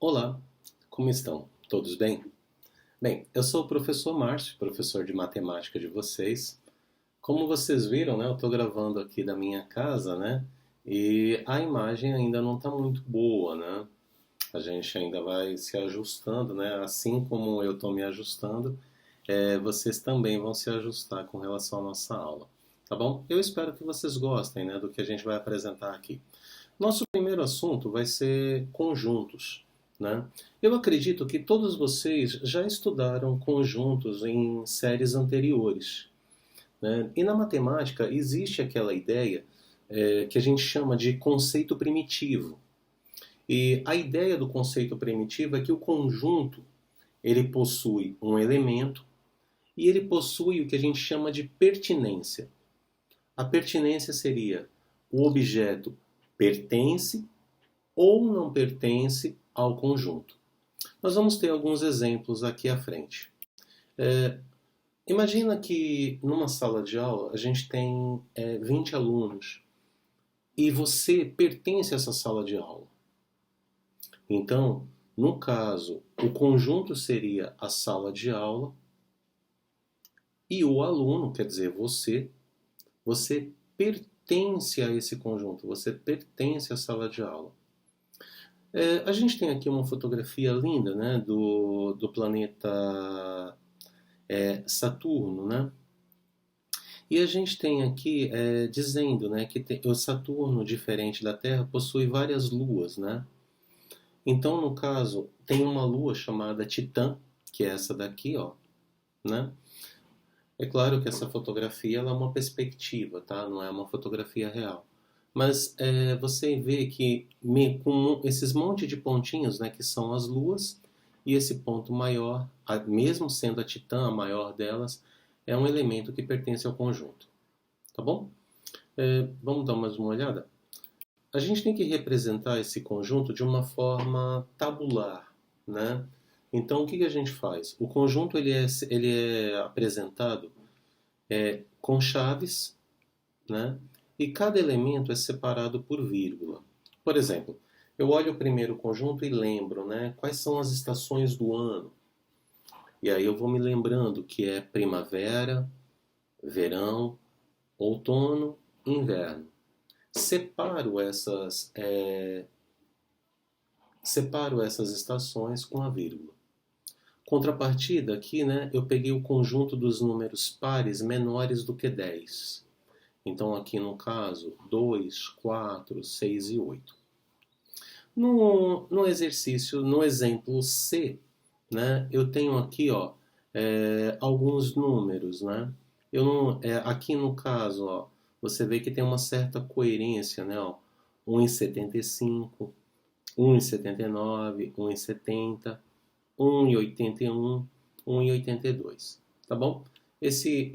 Olá, como estão? Todos bem? Bem, eu sou o professor Márcio, professor de matemática de vocês. Como vocês viram, né, eu estou gravando aqui da minha casa, né, e a imagem ainda não está muito boa, né? A gente ainda vai se ajustando, né? Assim como eu estou me ajustando, vocês também vão se ajustar com relação à nossa aula, tá bom? Eu espero que vocês gostem, né, do que a gente vai apresentar aqui. Nosso primeiro assunto vai ser conjuntos, né? Eu acredito que todos vocês já estudaram conjuntos em séries anteriores, né? E na matemática existe aquela ideia que a gente chama de conceito primitivo. E a ideia do conceito primitivo é que o conjunto ele possui um elemento e ele possui o que a gente chama de pertinência. A pertinência seria o objeto pertence ou não pertence ao conjunto. Nós vamos ter alguns exemplos aqui à frente. Imagina que numa sala de aula a gente tem 20 alunos e você pertence a essa sala de aula. Então, no caso, o conjunto seria a sala de aula e o aluno, quer dizer, você pertence a esse conjunto, você pertence à sala de aula. A gente tem aqui uma fotografia linda, né, do planeta Saturno, né? E a gente tem aqui dizendo, né, que o Saturno, diferente da Terra, possui várias luas, né? Então, no caso, tem uma lua chamada Titã, que é essa daqui, ó, né? É claro que essa fotografia ela é uma perspectiva, tá? Não é uma fotografia real. Mas você vê que com esses monte de pontinhos, né, que são as luas, e esse ponto maior, mesmo sendo a Titã a maior delas, é um elemento que pertence ao conjunto. Tá bom? Vamos dar mais uma olhada? A gente tem que representar esse conjunto de uma forma tabular, né? Então, o que a gente faz? O conjunto ele é apresentado com chaves, né? E cada elemento é separado por vírgula. Por exemplo, eu olho o primeiro conjunto e lembro, né, quais são as estações do ano. E aí eu vou me lembrando que é primavera, verão, outono, inverno. Separo essas estações com a vírgula. Contrapartida aqui, né, eu peguei o conjunto dos números pares menores do que 10. Então aqui no caso, 2, 4, 6 e 8. No exercício, no exemplo C, né, eu tenho aqui ó, alguns números. Né? Aqui no caso, ó, você vê que tem uma certa coerência, né? Ó, 1,75, 1,79, 1,70, 1,81, 1,82. Tá bom?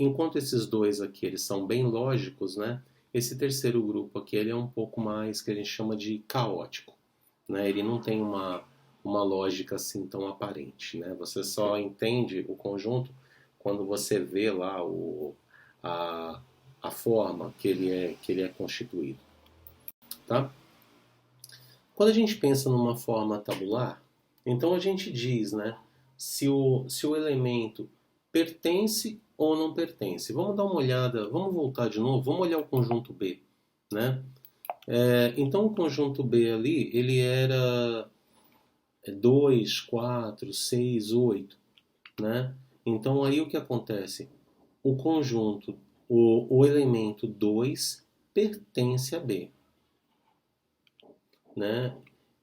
Enquanto esses dois aqui eles são bem lógicos, né? Esse terceiro grupo aqui ele é um pouco mais que a gente chama de caótico, né? Ele não tem uma lógica assim tão aparente, né? Você só entende o conjunto quando você vê lá a, a forma que ele é constituído, tá? Quando a gente pensa numa forma tabular, então a gente diz, né, se o elemento pertence ou não pertence. Vamos dar uma olhada, vamos voltar de novo, vamos olhar o conjunto B, né? Então o conjunto B ali, ele era 2, 4, 6, 8, né? Então aí o que acontece? O conjunto, o elemento 2 pertence a B, né?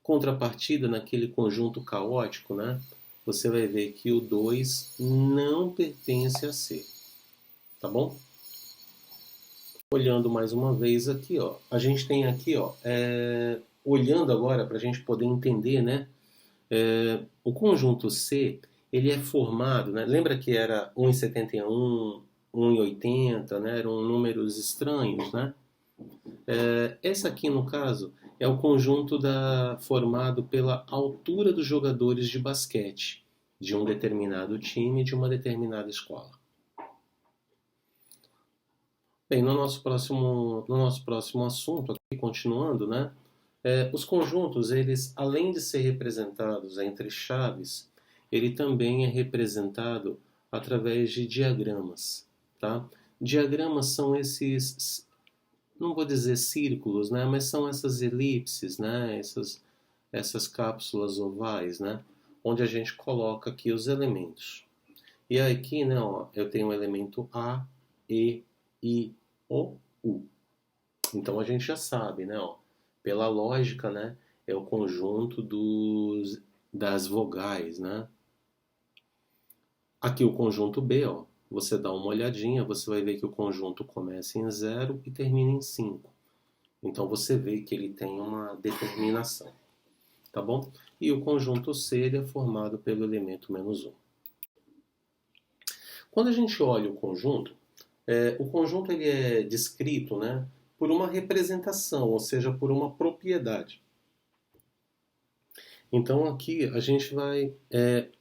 Contrapartida naquele conjunto caótico, né? Você vai ver que o 2 não pertence a C, tá bom? Olhando mais uma vez aqui, ó, a gente tem aqui, ó, olhando agora para a gente poder entender, né? O conjunto C, ele é formado, né? Lembra que era 1,71, 1,80, né? Eram números estranhos, né? Esse aqui, no caso, é o conjunto formado pela altura dos jogadores de basquete de um determinado time de uma determinada escola. Bem, no nosso próximo assunto, aqui continuando, né? Os conjuntos, eles, além de ser representados entre chaves, ele também é representado através de diagramas, tá? Diagramas são esses, não vou dizer círculos, né? Mas são essas elipses, né? Essas cápsulas ovais, né? Onde a gente coloca aqui os elementos. E aqui, né, ó, eu tenho o elemento A, E, I, O, U. Então a gente já sabe, né, ó, pela lógica, né, é o conjunto das vogais, né? Aqui o conjunto B, ó, você dá uma olhadinha, você vai ver que o conjunto começa em 0 e termina em 5. Então você vê que ele tem uma determinação, tá bom? E o conjunto C ele é formado pelo elemento menos 1. Quando a gente olha o conjunto ele é descrito, né, por uma representação, ou seja, por uma propriedade. Então aqui a gente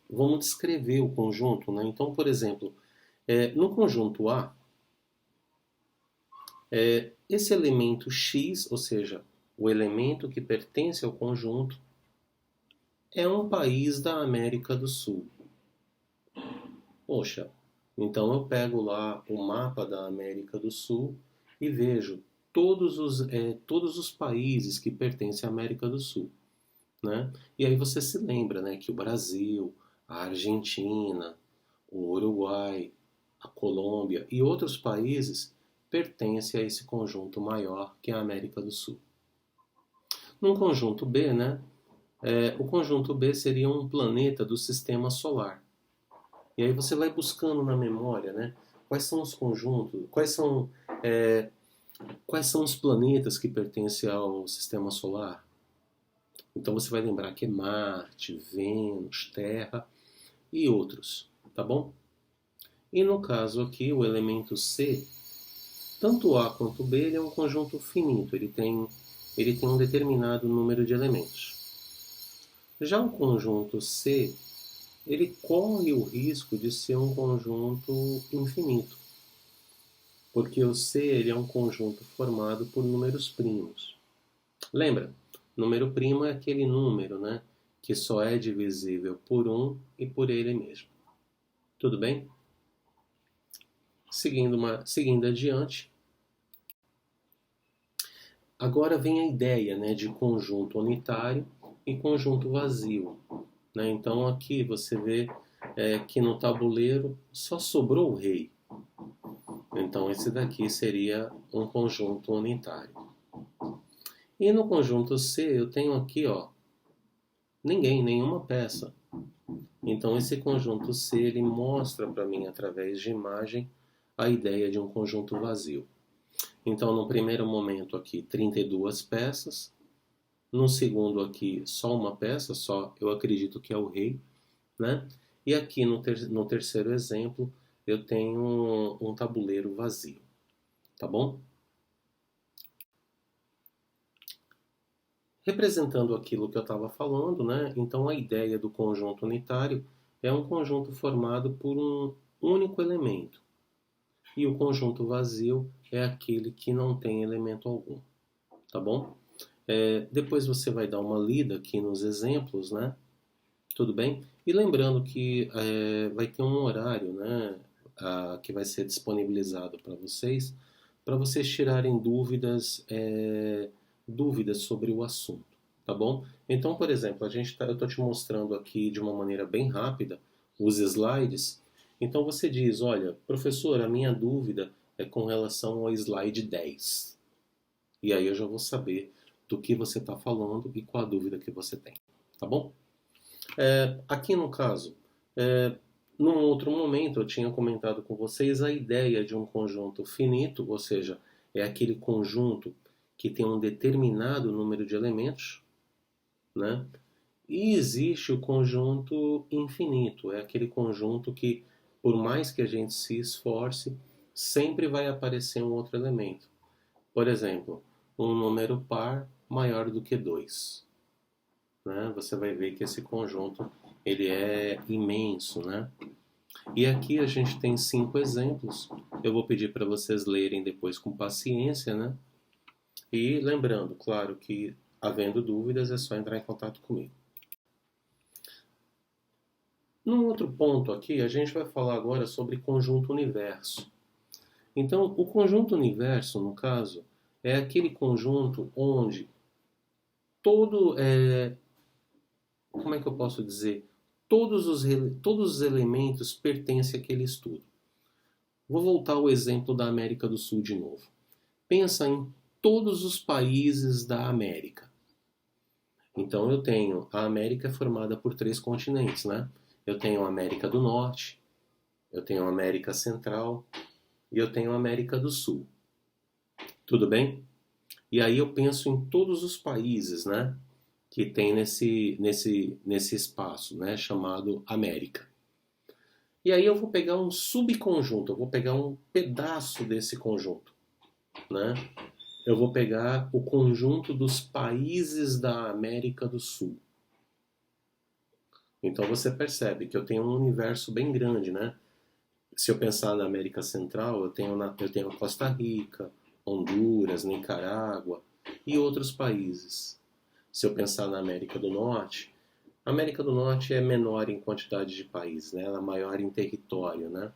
vamos descrever o conjunto, né? Então, por exemplo, no conjunto A, esse elemento X, ou seja, o elemento que pertence ao conjunto, é um país da América do Sul. Poxa, então eu pego lá o mapa da América do Sul e vejo todos os países que pertencem à América do Sul, né? E aí você se lembra, né, que o Brasil, a Argentina, o Uruguai, a Colômbia e outros países pertencem a esse conjunto maior que é a América do Sul. Num conjunto B, né, o conjunto B seria um planeta do sistema solar. E aí você vai buscando na memória, né, quais são os conjuntos, quais são os planetas que pertencem ao sistema solar. Então você vai lembrar que é Marte, Vênus, Terra e outros, tá bom? E no caso aqui, o elemento C, tanto A quanto B, ele é um conjunto finito, ele tem um determinado número de elementos. Já o conjunto C, ele corre o risco de ser um conjunto infinito, porque o C ele é um conjunto formado por números primos. Lembra? Número primo é aquele número, né, que só é divisível por 1 e por ele mesmo. Tudo bem? Seguindo adiante, agora vem a ideia, né, de conjunto unitário e conjunto vazio, né? Então aqui você vê que no tabuleiro só sobrou o rei. Então esse daqui seria um conjunto unitário. E no conjunto C eu tenho aqui, ó, nenhuma peça. Então esse conjunto C ele mostra para mim através de imagem a ideia de um conjunto vazio. Então no primeiro momento aqui 32 peças, no segundo aqui só uma peça, só eu acredito que é o rei, né? E aqui no terceiro exemplo eu tenho um tabuleiro vazio, tá bom? Representando aquilo que eu estava falando, né? Então a ideia do conjunto unitário é um conjunto formado por um único elemento. E o conjunto vazio é aquele que não tem elemento algum, tá bom? Depois você vai dar uma lida aqui nos exemplos, né? Tudo bem? E lembrando que vai ter um horário, né? Que vai ser disponibilizado para vocês tirarem dúvidas sobre o assunto, tá bom? Então, por exemplo, eu estou te mostrando aqui de uma maneira bem rápida os slides. Então você diz, olha, professor, a minha dúvida é com relação ao slide 10. E aí eu já vou saber do que você está falando e qual a dúvida que você tem, tá bom? Aqui no caso, num outro momento eu tinha comentado com vocês a ideia de um conjunto finito, ou seja, é aquele conjunto que tem um determinado número de elementos, né? E existe o conjunto infinito, é aquele conjunto que, por mais que a gente se esforce, sempre vai aparecer um outro elemento. Por exemplo, um número par maior do que 2. Né? Você vai ver que esse conjunto ele é imenso, né? E aqui a gente tem 5 exemplos. Eu vou pedir para vocês lerem depois com paciência, né? E lembrando, claro, que havendo dúvidas, é só entrar em contato comigo. Num outro ponto aqui, a gente vai falar agora sobre conjunto universo. Então, o conjunto universo, no caso, é aquele conjunto onde como é que eu posso dizer? Todos os elementos pertencem àquele estudo. Vou voltar ao exemplo da América do Sul de novo. Pensa em todos os países da América. Então eu tenho, a América é formada por 3 continentes, né? Eu tenho a América do Norte, eu tenho a América Central e eu tenho a América do Sul. Tudo bem? E aí eu penso em todos os países, né? Que tem nesse espaço, né? Chamado América. E aí eu vou pegar um subconjunto, eu vou pegar um pedaço desse conjunto, né? Eu vou pegar o conjunto dos países da América do Sul. Então você percebe que eu tenho um universo bem grande, né? Se eu pensar na América Central, eu tenho a Costa Rica, Honduras, Nicarágua e outros países. Se eu pensar na América do Norte, a América do Norte é menor em quantidade de países, né? Ela é maior em território, né?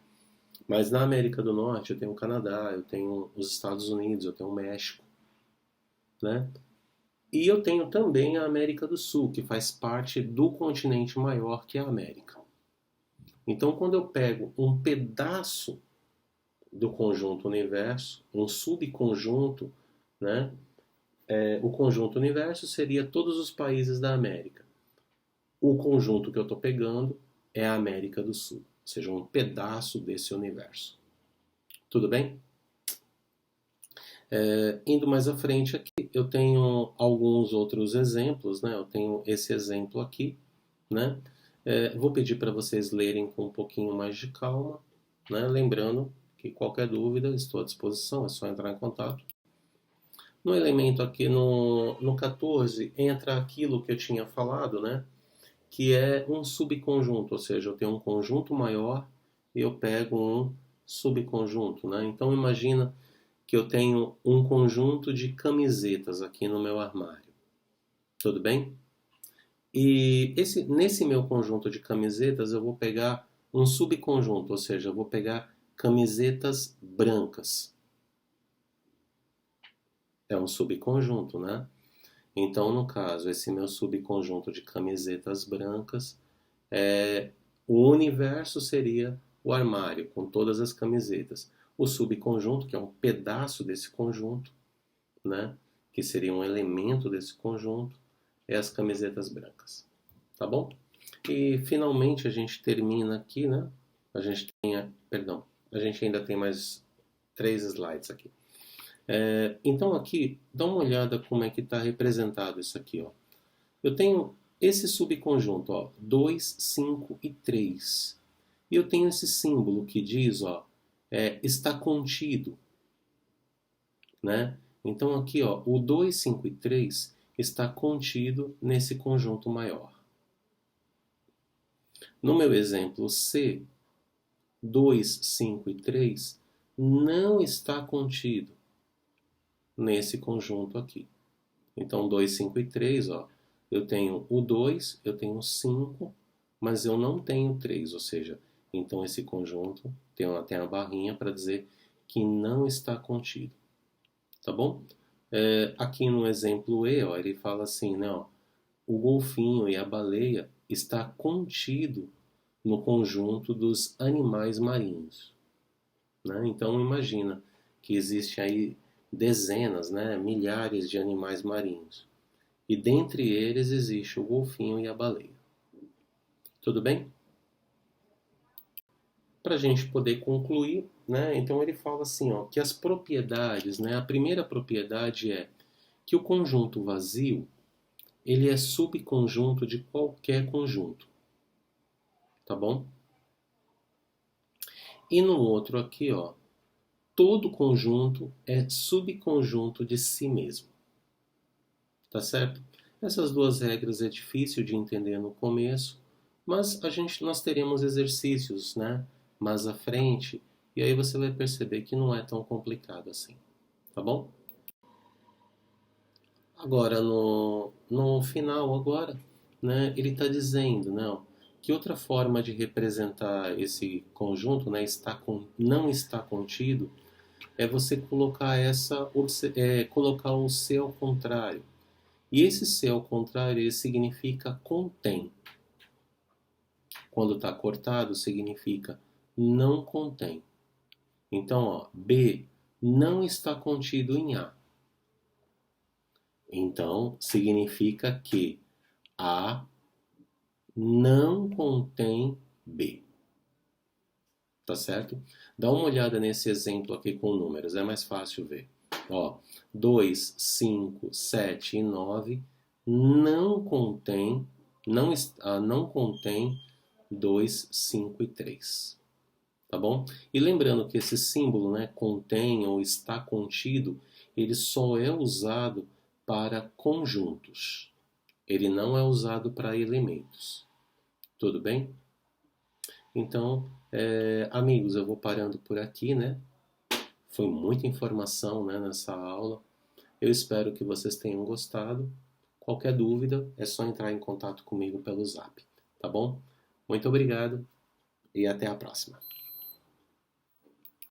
Mas na América do Norte eu tenho o Canadá, eu tenho os Estados Unidos, eu tenho o México, né? E eu tenho também a América do Sul, que faz parte do continente maior que é a América. Então, quando eu pego um pedaço do conjunto universo, um subconjunto, né? O conjunto universo seria todos os países da América. O conjunto que eu estou pegando é a América do Sul, ou seja, um pedaço desse universo. Tudo bem? Indo mais à frente aqui, eu tenho alguns outros exemplos, né? Eu tenho esse exemplo aqui, né? Vou pedir para vocês lerem com um pouquinho mais de calma, né? Lembrando que qualquer dúvida estou à disposição, é só entrar em contato. No elemento aqui no 14 entra aquilo que eu tinha falado, né? Que é um subconjunto, ou seja, eu tenho um conjunto maior e eu pego um subconjunto, né? Então imagina que eu tenho um conjunto de camisetas aqui no meu armário. Tudo bem? E nesse meu conjunto de camisetas eu vou pegar um subconjunto, ou seja, eu vou pegar camisetas brancas. É um subconjunto, né? Então, no caso, esse meu subconjunto de camisetas brancas, o universo seria o armário, com todas as camisetas. O subconjunto, que é um pedaço desse conjunto, né? Que seria um elemento desse conjunto, é as camisetas brancas. Tá bom? E finalmente a gente termina aqui, né? A gente ainda tem mais 3 slides aqui. Então aqui, dá uma olhada como é que está representado isso aqui, ó. Eu tenho esse subconjunto, ó, 2, 5 e 3. E eu tenho esse símbolo que diz, ó, está contido, né? Então aqui, ó, o 2, 5 e 3 está contido nesse conjunto maior. No meu exemplo C, 2, 5 e 3 não está contido nesse conjunto aqui. Então 2, 5 e 3, ó, eu tenho o 2, eu tenho o 5, mas eu não tenho 3, ou seja, então esse conjunto tem a barrinha para dizer que não está contido. Tá bom? Aqui no exemplo E, ó, ele fala assim, né, ó, o golfinho e a baleia está contido no conjunto dos animais marinhos, né? Então imagina que existe aí dezenas, né, milhares de animais marinhos. E dentre eles existe o golfinho e a baleia. Tudo bem? Para a gente poder concluir, né, então ele fala assim, ó, que as propriedades, né, a primeira propriedade é que o conjunto vazio ele é subconjunto de qualquer conjunto. Tá bom? E no outro aqui, ó, todo conjunto é subconjunto de si mesmo. Tá certo? Essas duas regras é difícil de entender no começo, mas nós teremos exercícios, né, mais à frente, e aí você vai perceber que não é tão complicado assim. Tá bom? Agora, no final, agora, né, ele está dizendo, não, que outra forma de representar esse conjunto, né, não está contido, é você colocar colocar o C ao contrário. E esse C ao contrário, ele significa contém. Quando está cortado, significa não contém. Então, ó, B não está contido em A. Então, significa que A não contém B. Tá certo? Dá uma olhada nesse exemplo aqui com números, é mais fácil ver. Ó, 2, 5, 7 e 9 não contém, não contém 2, 5 e 3. Tá bom? E lembrando que esse símbolo, né, contém ou está contido, ele só é usado para conjuntos. Ele não é usado para elementos. Tudo bem? Então, amigos, eu vou parando por aqui, né? Foi muita informação, né, nessa aula. Eu espero que vocês tenham gostado. Qualquer dúvida, é só entrar em contato comigo pelo Zap, tá bom? Muito obrigado e até a próxima.